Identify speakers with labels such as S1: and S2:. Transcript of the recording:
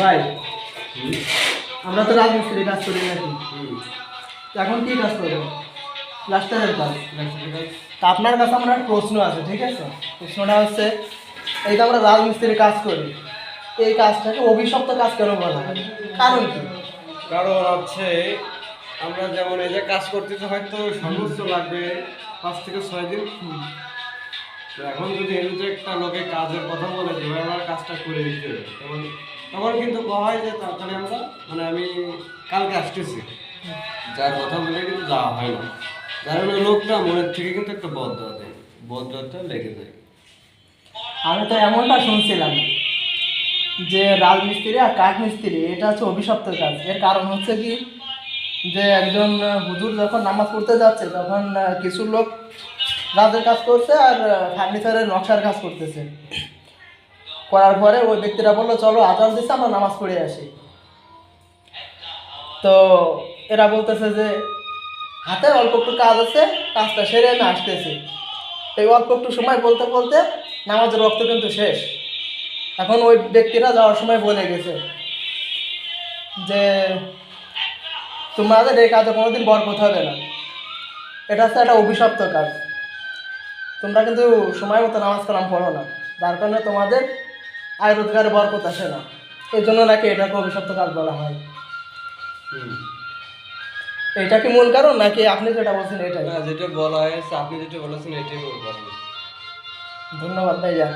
S1: Right. আমরা তো রাজমিস্ত্রি কাজ করি নাকি? এখন কি কাজ করবো? প্লাস্টারের কাজ। তা আপনার কাছে আমার একটা প্রশ্ন আছে, ঠিক আছে? প্রশ্নটা হচ্ছে, এই যে আমরা রাজমিস্ত্রির কাজ করি, এই কাজটাকে অভিশপ্ত কাজ কেন বলা হয়? কারণ কি?
S2: কারণ হচ্ছে আমরা যেমন এই যে কাজ করতেছি হয়তো সর্বোচ্চ লাগবে 5 থেকে 6 দিন। তো এখন যদি এই যে একটা লোকে কাজের কথা বলে যে ভাই আমার কাজটা করে দিতে হবে, তখন তখন কিন্তু কয়া হয় যে তাড়াতাড়ি আমরা মানে আমি কালকে আসতেছি, যার কথা বলে কিন্তু যাওয়া হয় না। যার মানে লোকটা মনের থেকে কিন্তু একটা বদয়া দেয়, বদয়াটা লেগে যায়।
S1: আমি তো এমনটা শুনছিলাম যে রাজমিস্ত্রি আর কাঠমিস্ত্রি এটা হচ্ছে অভিশপ্ত কাজ। এর কারণ হচ্ছে কি, যে একজন হুজুর যখন নামাজ পড়তে যাচ্ছে তখন কিছু লোক রাজের কাজ করছে আর ফার্নিচারের নকশার কাজ করতেছে। করার পরে ওই ব্যক্তিরা বললো চলো আজান দিচ্ছে, আমরা নামাজ পড়ে আসি। তো এরা বলতেছে যে হাতে অল্প একটু কাজ আছে, কাজটা সেরে আমি আসতেছি। এই অল্প একটু সময় বলতে বলতে নামাজের রক্ত কিন্তু শেষ। এখন ওই ব্যক্তিরা যাওয়ার সময় বলে গেছে যে তোমাদের এই কাজে কোনোদিন বরকত হবে না, এটা হচ্ছে একটা অভিশপ্ত কাজ। তোমরা কিন্তু সময় মতো নামাজ কালাম পড়ো না, যার কারণে তোমাদের আয় রোজগারে বরকত আসে না। এই জন্য নাকি এটাকে অভিশপ্ত কাজ বলা হয়। এটা কি মূল কারণ, নাকি আপনি যেটা বলছেন এটাই?
S2: না, যেটা বলা হয়েছে আপনি যেটা বলেছেন এটাই বলবেন।
S1: ধন্যবাদ ভাইয়া।